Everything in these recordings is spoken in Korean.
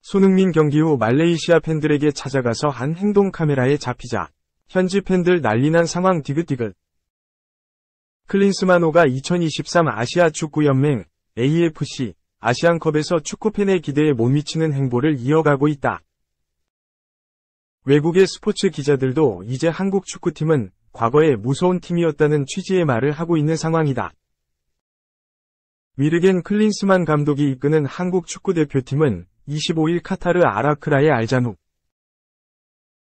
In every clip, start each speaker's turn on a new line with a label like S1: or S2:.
S1: 손흥민 경기 후 말레이시아 팬들에게 찾아가서 한 행동 카메라에 잡히자 현지 팬들 난리난 상황 디귿디귿. 클린스만호가 2023 아시아 축구연맹 AFC 아시안컵에서 축구팬의 기대에 못 미치는 행보를 이어가고 있다. 외국의 스포츠 기자들도 이제 한국 축구팀은 과거에 무서운 팀이었다는 취지의 말을 하고 있는 상황이다. 위르겐 클린스만 감독이 이끄는 한국 축구대표팀은 25일 카타르 아라크라의 알자누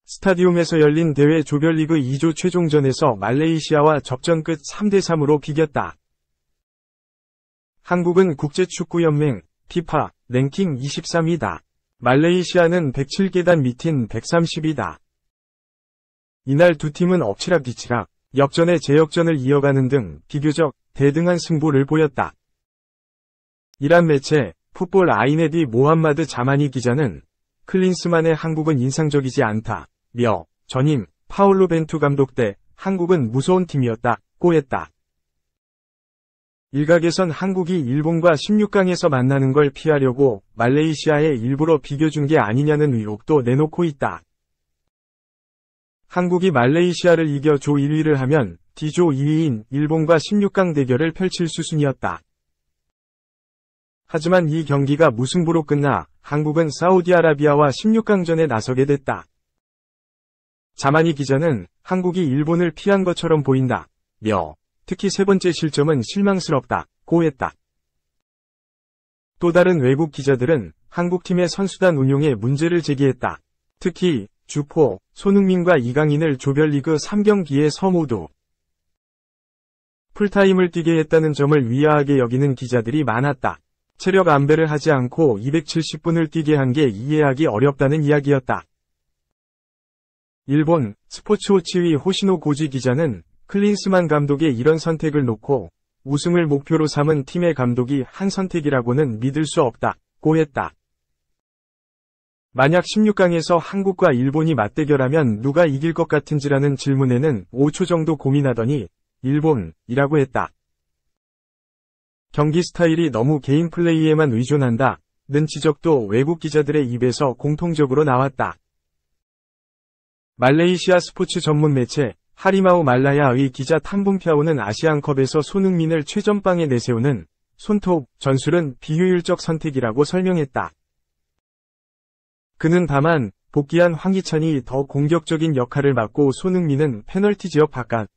S1: 스타디움에서 열린 대회 조별리그 2조 최종전에서 말레이시아와 접전 끝 3대3으로 비겼다. 한국은 국제축구연맹 FIFA 랭킹 23위다. 말레이시아는 107계단 밑인 130위다. 이날 두 팀은 엎치락뒤치락, 역전에 재역전을 이어가는 등 비교적 대등한 승부를 보였다. 이란 매체 풋볼 아이네디 모함마드 자마니 기자는 클린스만의 한국은 인상적이지 않다며 전임 파울로 벤투 감독 때 한국은 무서운 팀이었다고 했다. 일각에선 한국이 일본과 16강에서 만나는 걸 피하려고 말레이시아에 일부러 비겨준 게 아니냐는 의혹도 내놓고 있다. 한국이 말레이시아를 이겨 조 1위를 하면 D조 2위인 일본과 16강 대결을 펼칠 수순이었다. 하지만 이 경기가 무승부로 끝나 한국은 사우디아라비아와 16강전에 나서게 됐다. 자마니 기자는 한국이 일본을 피한 것처럼 보인다며 특히 세 번째 실점은 실망스럽다고 했다. 또 다른 외국 기자들은 한국팀의 선수단 운용에 문제를 제기했다. 특히 주포, 손흥민과 이강인을 조별리그 3경기에서 모두 풀타임을 뛰게 했다는 점을 위화하게 여기는 기자들이 많았다. 체력 안배를 하지 않고 270분을 뛰게 한 게 이해하기 어렵다는 이야기였다. 일본 스포츠워치의 호시노 고지 기자는 클린스만 감독의 이런 선택을 놓고 우승을 목표로 삼은 팀의 감독이 한 선택이라고는 믿을 수 없다고 했다. 만약 16강에서 한국과 일본이 맞대결하면 누가 이길 것 같은지라는 질문에는 5초 정도 고민하더니 일본이라고 했다. 경기 스타일이 너무 개인 플레이에만 의존한다는 지적도 외국 기자들의 입에서 공통적으로 나왔다. 말레이시아 스포츠 전문 매체 하리마우 말라야의 기자 탐붕피아오는 아시안컵에서 손흥민을 최전방에 내세우는 손톱 전술은 비효율적 선택이라고 설명했다. 그는 다만 복귀한 황희찬이 더 공격적인 역할을 맡고 손흥민은 페널티 지역 바깥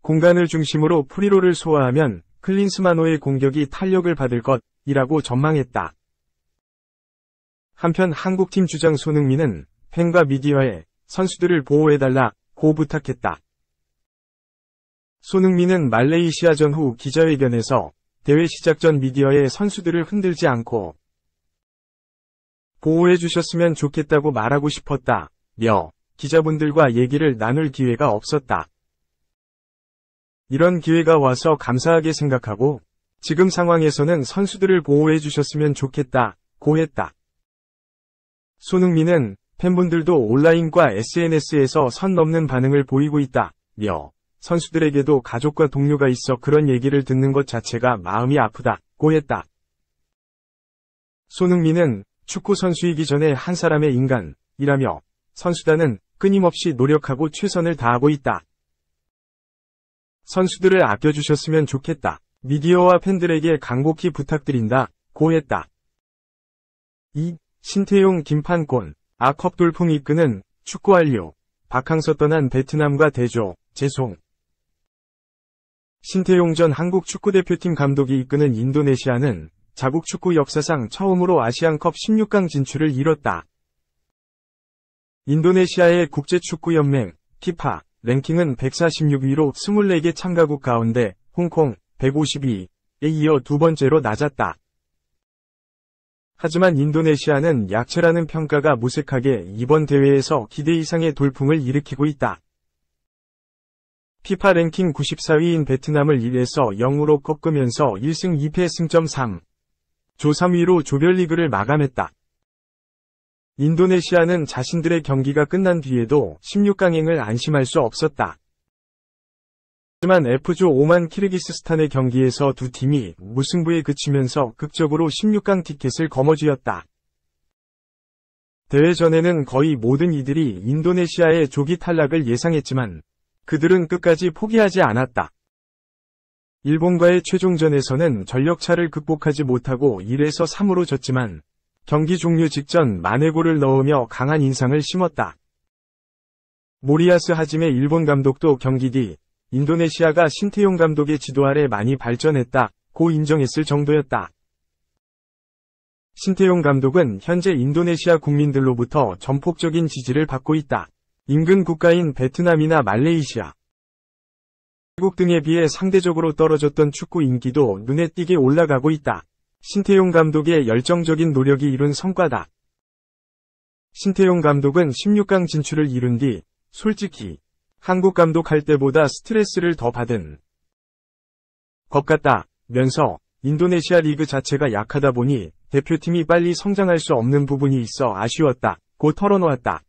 S1: 공간을 중심으로 프리로를 소화하면 클린스만호의 공격이 탄력을 받을 것이라고 전망했다. 한편 한국팀 주장 손흥민은 팬과 미디어에 선수들을 보호해달라고 부탁했다. 손흥민은 말레이시아전 후 기자회견에서 대회 시작 전 미디어의 선수들을 흔들지 않고 보호해주셨으면 좋겠다고 말하고 싶었다며 기자분들과 얘기를 나눌 기회가 없었다. 이런 기회가 와서 감사하게 생각하고 지금 상황에서는 선수들을 보호해주셨으면 좋겠다고 했다. 손흥민은 팬분들도 온라인과 SNS에서 선 넘는 반응을 보이고 있다며 선수들에게도 가족과 동료가 있어 그런 얘기를 듣는 것 자체가 마음이 아프다고 했다. 손흥민은 축구 선수이기 전에 한 사람의 인간이라며 선수단은 끊임없이 노력하고 최선을 다하고 있다. 선수들을 아껴주셨으면 좋겠다. 미디어와 팬들에게 간곡히 부탁드린다고 했다. 신태용 김판곤 아컵 돌풍 이끄는 축구 완료. 바캉스 떠난 베트남과 대조, 재송. 신태용 전 한국 축구대표팀 감독이 이끄는 인도네시아는 자국 축구 역사상 처음으로 아시안컵 16강 진출을 이뤘다. 인도네시아의 국제축구연맹 FIFA 랭킹은 146위로 24개 참가국 가운데 홍콩 152위에 이어 두 번째로 낮았다. 하지만 인도네시아는 약체라는 평가가 무색하게 이번 대회에서 기대 이상의 돌풍을 일으키고 있다. FIFA 랭킹 94위인 베트남을 1에서 0으로 꺾으면서 1승 2패 승점 3. 조 3위로 조별리그를 마감했다. 인도네시아는 자신들의 경기가 끝난 뒤에도 16강행을 안심할 수 없었다. 하지만 F조 오만 키르기스스탄의 경기에서 두 팀이 무승부에 그치면서 극적으로 16강 티켓을 거머쥐었다. 대회 전에는 거의 모든 이들이 인도네시아의 조기 탈락을 예상했지만 그들은 끝까지 포기하지 않았다. 일본과의 최종전에서는 전력차를 극복하지 못하고 1에서 3으로 졌지만 경기 종료 직전 만회골을 넣으며 강한 인상을 심었다. 모리야스 하지메 일본 감독도 경기 뒤 인도네시아가 신태용 감독의 지도 아래 많이 발전했다고 인정했을 정도였다. 신태용 감독은 현재 인도네시아 국민들로부터 전폭적인 지지를 받고 있다. 인근 국가인 베트남이나 말레이시아, 태국 등에 비해 상대적으로 떨어졌던 축구 인기도 눈에 띄게 올라가고 있다. 신태용 감독의 열정적인 노력이 이룬 성과다. 신태용 감독은 16강 진출을 이룬 뒤 솔직히 한국 감독할 때보다 스트레스를 더 받은 것 같다면서 인도네시아 리그 자체가 약하다 보니 대표팀이 빨리 성장할 수 없는 부분이 있어 아쉬웠다고 털어놓았다.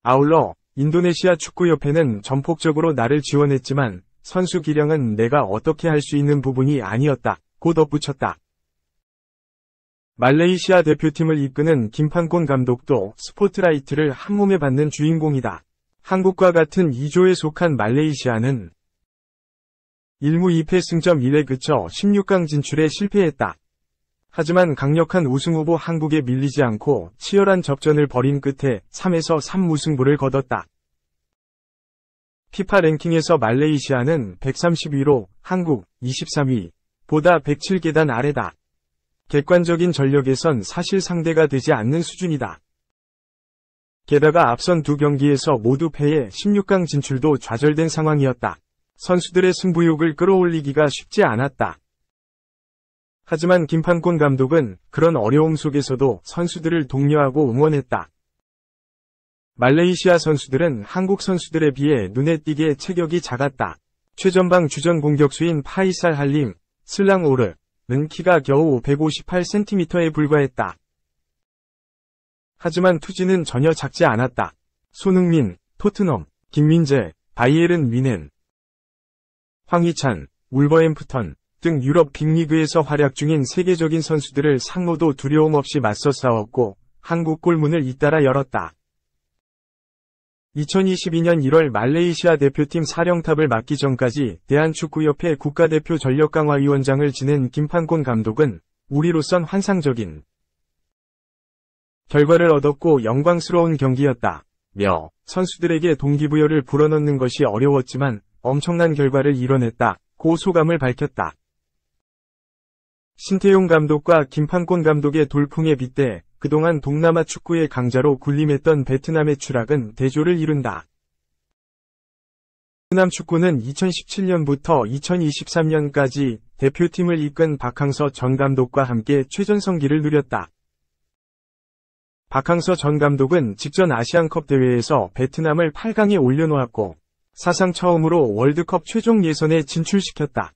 S1: 아울러 인도네시아 축구협회는 전폭적으로 나를 지원했지만 선수 기량은 내가 어떻게 할 수 있는 부분이 아니었다고 덧붙였다. 말레이시아 대표팀을 이끄는 김판곤 감독도 스포트라이트를 한몸에 받는 주인공이다. 한국과 같은 2조에 속한 말레이시아는 1무 2패 승점 1에 그쳐 16강 진출에 실패했다. 하지만 강력한 우승후보 한국에 밀리지 않고 치열한 접전을 벌인 끝에 3에서 3 무승부를 거뒀다. 피파 랭킹에서 말레이시아는 132로 한국 23위보다 107계단 아래다. 객관적인 전력에선 사실 상대가 되지 않는 수준이다. 게다가 앞선 두 경기에서 모두 패해 16강 진출도 좌절된 상황이었다. 선수들의 승부욕을 끌어올리기가 쉽지 않았다. 하지만 김판곤 감독은 그런 어려움 속에서도 선수들을 독려하고 응원했다. 말레이시아 선수들은 한국 선수들에 비해 눈에 띄게 체격이 작았다. 최전방 주전 공격수인 파이살 할림, 슬랑오르는 키가 겨우 158cm에 불과했다. 하지만 투지는 전혀 작지 않았다. 손흥민, 토트넘, 김민재, 바이에른 뮌헨, 황희찬, 울버햄프턴 등 유럽 빅리그에서 활약 중인 세계적인 선수들을 상노도 두려움 없이 맞서 싸웠고 한국 골문을 잇따라 열었다. 2022년 1월 말레이시아 대표팀 사령탑을 맡기 전까지 대한축구협회 국가대표 전력강화위원장을 지낸 김판곤 감독은 우리로선 환상적인 결과를 얻었고 영광스러운 경기였다며 선수들에게 동기부여를 불어넣는 것이 어려웠지만 엄청난 결과를 이뤄냈다고 소감을 밝혔다. 신태용 감독과 김판곤 감독의 돌풍에 빗대 그동안 동남아 축구의 강자로 군림했던 베트남의 추락은 대조를 이룬다. 베트남 축구는 2017년부터 2023년까지 대표팀을 이끈 박항서 전 감독과 함께 최전성기를 누렸다. 박항서 전 감독은 직전 아시안컵 대회에서 베트남을 8강에 올려놓았고 사상 처음으로 월드컵 최종 예선에 진출시켰다.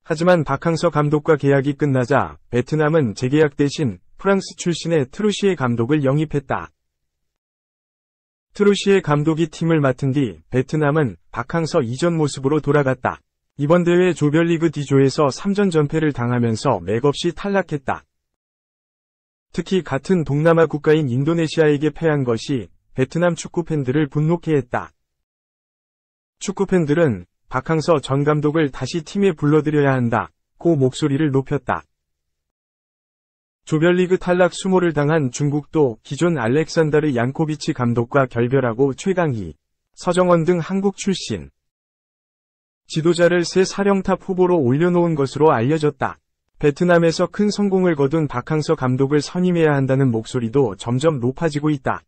S1: 하지만 박항서 감독과 계약이 끝나자 베트남은 재계약 대신 프랑스 출신의 트루시에 감독을 영입했다. 트루시에 감독이 팀을 맡은 뒤 베트남은 박항서 이전 모습으로 돌아갔다. 이번 대회 조별리그 D조에서 3전 전패를 당하면서 맥없이 탈락했다. 특히 같은 동남아 국가인 인도네시아에게 패한 것이 베트남 축구팬들을 분노케 했다. 축구팬들은 박항서 전 감독을 다시 팀에 불러들여야 한다고 목소리를 높였다. 조별리그 탈락 수모를 당한 중국도 기존 알렉산다르 얀코비치 감독과 결별하고 최강희, 서정원 등 한국 출신 지도자를 새 사령탑 후보로 올려놓은 것으로 알려졌다. 베트남에서 큰 성공을 거둔 박항서 감독을 선임해야 한다는 목소리도 점점 높아지고 있다.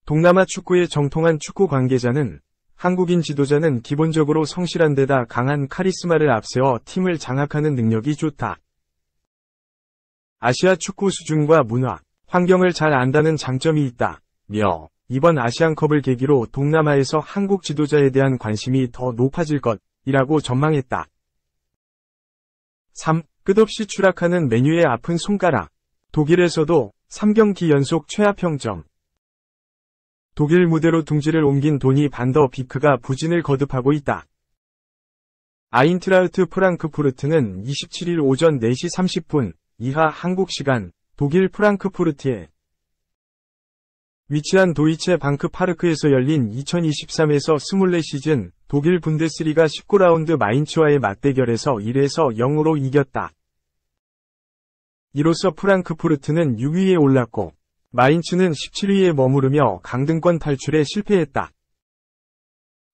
S1: 동남아 축구의 정통한 축구 관계자는 한국인 지도자는 기본적으로 성실한 데다 강한 카리스마를 앞세워 팀을 장악하는 능력이 좋다. 아시아 축구 수준과 문화, 환경을 잘 안다는 장점이 있다며 이번 아시안컵을 계기로 동남아에서 한국 지도자에 대한 관심이 더 높아질 것이라고 전망했다. 3. 끝없이 추락하는 메뉴의 아픈 손가락. 독일에서도 3경기 연속 최하 평점. 독일 무대로 둥지를 옮긴 도니 반더 비크가 부진을 거듭하고 있다. 아인트라흐트 프랑크푸르트는 27일 오전 4시 30분 이하 한국 시간 독일 프랑크푸르트에 위치한 도이체 방크 파르크에서 열린 2023에서 24 시즌 독일 분데스리가 19라운드 마인츠와의 맞대결에서 1에서 0으로 이겼다. 이로써 프랑크푸르트는 6위에 올랐고 마인츠는 17위에 머무르며 강등권 탈출에 실패했다.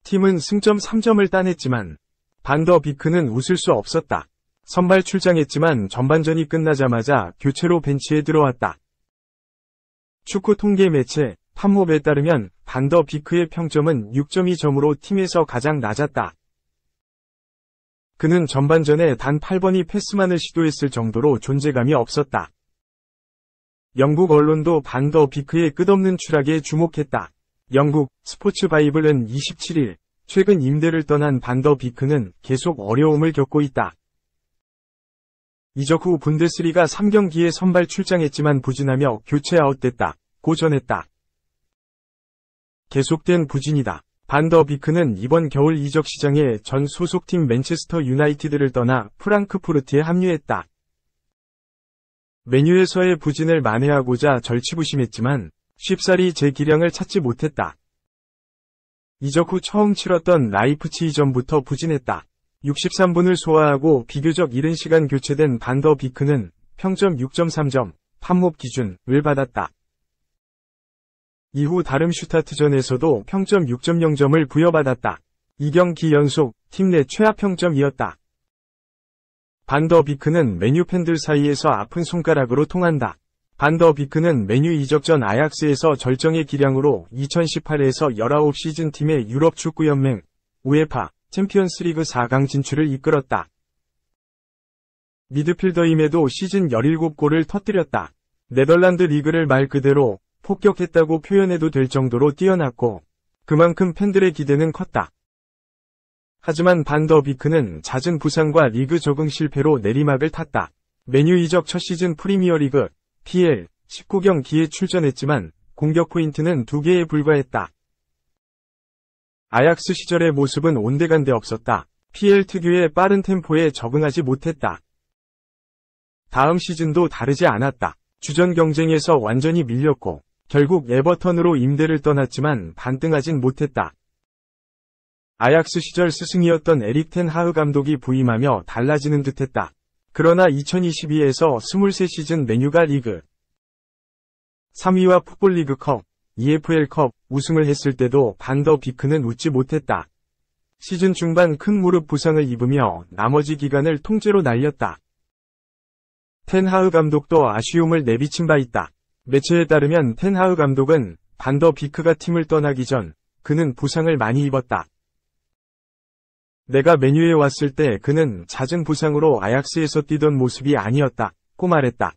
S1: 팀은 승점 3점을 따냈지만 반더 비크는 웃을 수 없었다. 선발 출장했지만 전반전이 끝나자마자 교체로 벤치에 들어왔다. 축구 통계 매체 팝몹에 따르면 반더 비크의 평점은 6.2점으로 팀에서 가장 낮았다. 그는 전반전에 단 8번이 패스만을 시도했을 정도로 존재감이 없었다. 영국 언론도 반더 비크의 끝없는 추락에 주목했다. 영국 스포츠 바이블은 27일 최근 임대를 떠난 반더 비크는 계속 어려움을 겪고 있다. 이적 후 분데스리가 3경기에 선발 출장했지만 부진하며 교체 아웃됐다. 고 전했다. 계속된 부진이다. 반더 비크는 이번 겨울 이적 시장에 전 소속팀 맨체스터 유나이티드를 떠나 프랑크푸르트에 합류했다. 메뉴에서의 부진을 만회하고자 절치부심했지만 쉽사리 재기량을 찾지 못했다. 이적 후 처음 치렀던 라이프치히전부터 부진했다. 63분을 소화하고 비교적 이른 시간 교체된 반더 비크는 평점 6.3점, 팝몹 기준을 받았다. 이후 다름슈타트전에서도 평점 6.0점을 부여받았다. 2경기 연속 팀 내 최하 평점이었다. 반더 비크는 메뉴 팬들 사이에서 아픈 손가락으로 통한다. 반더 비크는 메뉴 이적 전 아약스에서 절정의 기량으로 2018에서 19 시즌 팀의 유럽 축구연맹 우에파 챔피언스리그 4강 진출을 이끌었다. 미드필더임에도 시즌 17골을 터뜨렸다. 네덜란드 리그를 말 그대로 폭격했다고 표현해도 될 정도로 뛰어났고 그만큼 팬들의 기대는 컸다. 하지만 반더 비크는 잦은 부상과 리그 적응 실패로 내리막을 탔다. 메뉴 이적 첫 시즌 프리미어리그 PL 19경기에 출전했지만 공격 포인트는 2개에 불과했다. 아약스 시절의 모습은 온데간데 없었다. PL 특유의 빠른 템포에 적응하지 못했다. 다음 시즌도 다르지 않았다. 주전 경쟁에서 완전히 밀렸고 결국 에버턴으로 임대를 떠났지만 반등하진 못했다. 아약스 시절 스승이었던 에릭 텐 하흐 감독이 부임하며 달라지는 듯했다. 그러나 2022에서 23 시즌 메뉴가 리그 3위와 풋볼리그컵, EFL컵 우승을 했을 때도 반더 비크는 웃지 못했다. 시즌 중반 큰 무릎 부상을 입으며 나머지 기간을 통째로 날렸다. 텐 하흐 감독도 아쉬움을 내비친 바 있다. 매체에 따르면 텐 하흐 감독은 반더 비크가 팀을 떠나기 전 그는 부상을 많이 입었다. 내가 메뉴에 왔을 때 그는 잦은 부상으로 아약스에서 뛰던 모습이 아니었다고 말했다.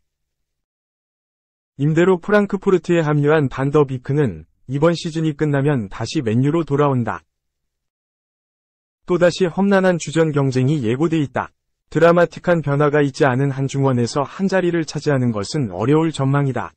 S1: 임대로 프랑크푸르트에 합류한 반더 비크는 이번 시즌이 끝나면 다시 맨유로 돌아온다. 또다시 험난한 주전 경쟁이 예고돼 있다. 드라마틱한 변화가 있지 않은 한중원에서 한 자리를 차지하는 것은 어려울 전망이다.